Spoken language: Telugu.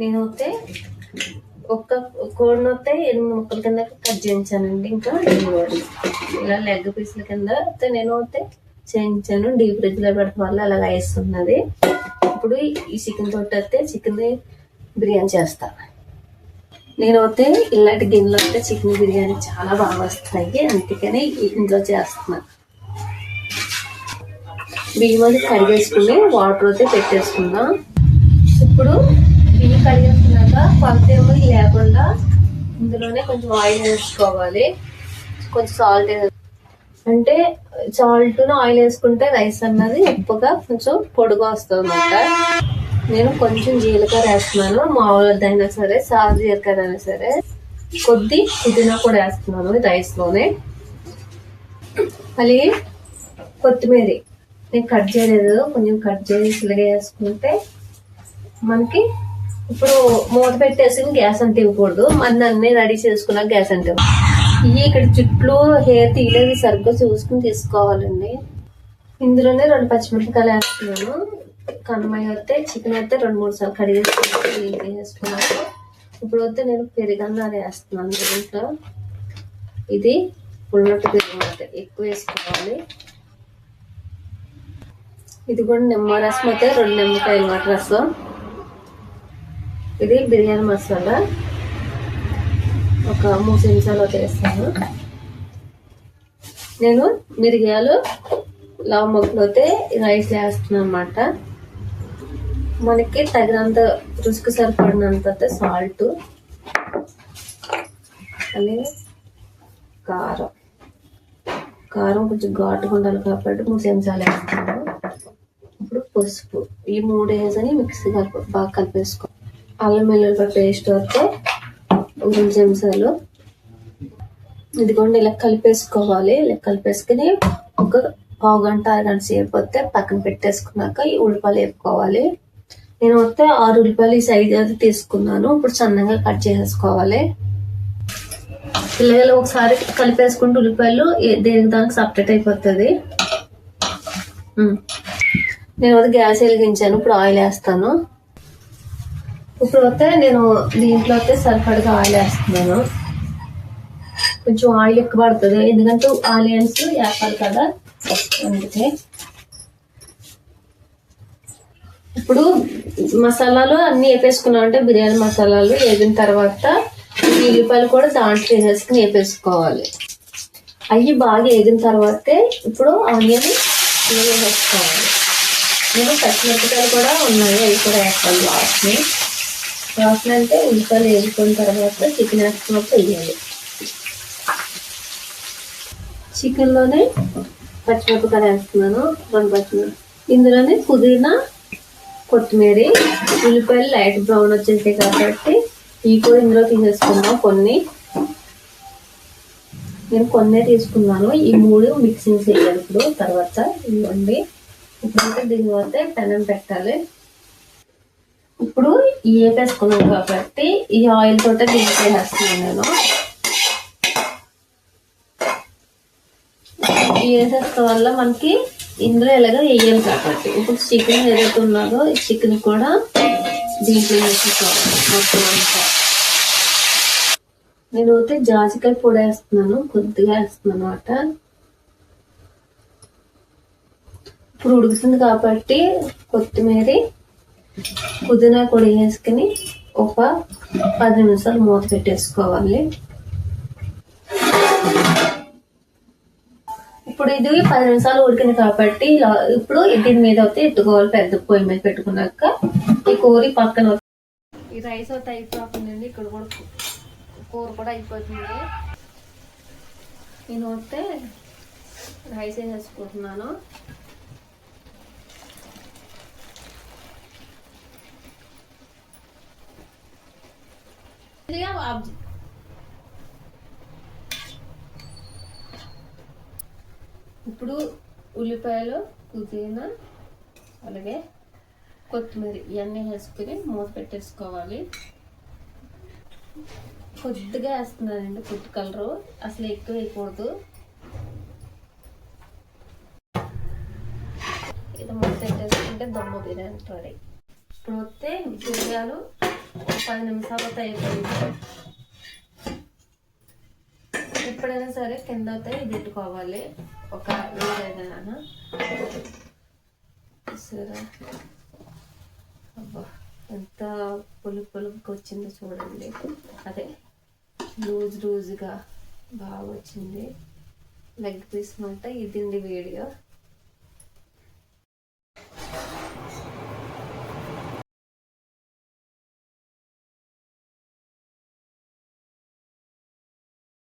నేను వస్తే ఒక్క కోడిని వస్తే 8 ముక్కల కింద కట్ చేయించానండి. ఇంకా ఇలా లెగ్ పీసుల కింద అయితే నేను వస్తే చేయించాను. డీప్ ఫ్రిడ్జ్ లో పెడతాం వల్ల అలాగ వేస్తున్నది. ఇప్పుడు ఈ చికెన్ తోటి అయితే చికెన్ బిర్యానీ చేస్తా. నేను అయితే ఇలాంటి గిన్నెలో అయితే చికెన్ బిర్యానీ చాలా బాగా వస్తాయి, అందుకని ఇంట్లో చేస్తున్నా. బియ్యం అది కడిగేసుకుని వాటర్ అయితే పెట్టేసుకుందాం. ఇప్పుడు బియ్యం కడిగేసుకున్నాక కొలత ఏమో లేకుండా ఇందులోనే కొంచెం ఆయిల్ వేసుకోవాలి, కొంచెం సాల్ట్ అంటే సాల్ట్ ఆయిల్ వేసుకుంటే రైస్ అన్నది ఉప్పుగా కొంచెం పొడిగా వస్తుంది అన్నమాట. నేను కొంచెం జీలకర్ర వేస్తున్నాను, మామూలుదైనా సరే సాగు జీలకర్ర అయినా సరే. కొద్ది పుదీనా కూడా వేస్తున్నాను రైస్ లోనే. మళ్ళీ కొత్తిమీర నేను కట్ చేయలేదు, కొంచెం కట్ చేసి ఇలాగే వేసుకుంటే మనకి ఇప్పుడు మూత పెట్టేసి గ్యాస్ అంటే ఇవ్వకూడదు. మన అన్ని రెడీ చేసుకున్నా గ్యాస్ అంటే ఇవి ఇక్కడ చుట్లు హెయిర్ తీయలేదు, సరిగ్గా చూసుకుని తీసుకోవాలండి. ఇందులోనే 2 పచ్చిమిరపకాయలు వేస్తున్నాను. కన్నమయ్య అయితే చికెన్ అయితే 2-3 సార్లు కడిగేసుకుని వేసుకున్నాను. ఇప్పుడు అయితే నేను పెరుగన్నాలు వేస్తున్నాను దీంట్లో. ఇది ఉన్నట్టు పెరుగు ఎక్కువ వేసుకోవాలి. ఇది కూడా నిమ్మరసం అయితే 2 నిమ్మకాయల మాట రసం. ఇది బిర్యానీ మసాలా ఒక 3 చెంచాలు వేస్తాను. నేను మిరియాలు లవంగలు అయితే రైస్ వేస్తున్నాను అన్నమాట. మనకి తగినంత రుచికి సరిపడినంత సాల్ట్, అలాగే కారం కొంచెం ఘాటుగా ఉండాలి కాబట్టి 3 చెంచాలు వేస్తాను. ఇప్పుడు పసుపు, ఈ 3 వేసుకొని మిక్సీ బాగా కలిపేసుకో. అల్లం వెల్లుల్లి పేస్ట్ అయితే 2 చెంచాలు. ఇదిగోండి ఇలా కలిపేసుకోవాలి. ఇలా కలిపేసుకుని ఒక పావు గంట 6 గంట సేపు వస్తే పక్కన పెట్టేసుకున్నాక ఈ ఉల్లిపాయలు వేపుకోవాలి. నేను వస్తే 6 ఉల్లిపాయలు ఈ సైజ్ అయితే తీసుకున్నాను. ఇప్పుడు సన్నగా కట్ చేసేసుకోవాలి. పిల్లలు ఒకసారి కలిపేసుకుంటే ఉల్లిపాయలు దేనికి దానికి సపరేట్ అయిపోతుంది. నేను వద్ద గ్యాస్ వెలిగించాను. ఇప్పుడు ఆయిల్ వేస్తాను. ఇప్పుడు వస్తే నేను దీంట్లో అయితే సరిపడగా ఆయిల్ వేస్తున్నాను. కొంచెం ఆయిల్ ఎక్కువ పడుతుంది, ఎందుకంటే ఆనియన్స్ వేపాలి కదా అందుకే. ఇప్పుడు మసాలాలు అన్ని వేపేసుకున్నాం అంటే బిర్యానీ మసాలాలు వేగిన తర్వాత ఉల్లిపాయలు కూడా దాంట్లో వేసేసుకుని వేపేసుకోవాలి. అవి బాగా వేగిన తర్వాతే ఇప్పుడు ఆనియన్ వేసేసుకోవాలి. నేను పచ్చిమిరపకాయలు కూడా ఉన్నాయి, అవి కూడా వేస్తాను లాస్ట్ని. లాస్ట్ అంటే ఉల్లిపాయలు వేసుకున్న తర్వాత చికెన్ వేసుకున్నప్పుడు వేయాలి. చికెన్లోనే పచ్చిమిరపకాయలు వేస్తున్నాను, 2 పచ్చిమిరపకాయలు. ఇందులోనే పుదీనా, కొత్తిమీర, ఉల్లిపాయలు లైట్ బ్రౌన్ వచ్చేసాయి కాబట్టి ఇవి కూడా ఇందులో తీసేసుకున్నాం. నేను కొన్ని తీసుకున్నాను. ఈ 3 మిక్సింగ్ చేయాలి. ఇప్పుడు తర్వాత ఇవ్వండి. ఇప్పుడైతే దీని వద్ద పెనం పెట్టాలి. ఇప్పుడు వేపేసుకున్నాం కాబట్టి ఈ ఆయిల్ తోట దీనికి వేసేస్తున్నాను. నేను వేసేస్తాం వల్ల మనకి ఇందులో ఎలాగో వేయాలి కాబట్టి ఇప్పుడు చికెన్ ఏదైతే ఉన్నదో ఈ చికెన్ కూడా దీంట్లో వేసేసుకోవాలి మొత్తం అంతా. నేను అయితే జాజికాయ పొడి వేస్తున్నాను, కొద్దిగా వేస్తున్నాను అన్నమాట. ఇప్పుడు ఉడుకుతుంది కాబట్టి కొత్తిమీర, పుదీనా కూడా వేసుకుని ఒక 10 నిమిషాలు మూత పెట్టేసుకోవాలి. ఇప్పుడు ఇది 10 నిమిషాలు ఉడికింది కాబట్టి ఇప్పుడు దీని మీద అయితే ఎత్తుకోవాలి. పెద్ద పొయ్యి మీద పెట్టుకున్నాక ఈ కూర పక్కన ఈ రైస్ అయితే అయిపోతుందండి. ఇక్కడ కూడా కూర కూడా అయిపోతుంది. నేను వస్తే రైస్ వేసేసుకుంటున్నాను. ఇప్పుడు ఉల్లిపాయలు, పుదీనా, అలాగే కొత్తిమీర ఇవన్నీ వేసుకుని మూత పెట్టేసుకోవాలి. కొద్దిగా వేస్తున్నానండి ఫుడ్ కలరు, అసలు ఎక్కువ వేయకూడదు. ఇది మూత పెట్టేసుకుంటే దమ్ము బిర్యానీ రెడీ. ఇప్పుడు వస్తే బిర్యానీ 10 నిమిషాలతో అయిపోయింది. ఎప్పుడైనా సరే కింద అయితే ఇది పెట్టుకోవాలి, ఒక ఏదైనా సరే. అబ్బా ఎంత పులుపుగా వచ్చిందో చూడండి, అదే లూజ్గా బాగా వచ్చింది. లెగ్ పీస్ మాట. ఇదండి వీడియో.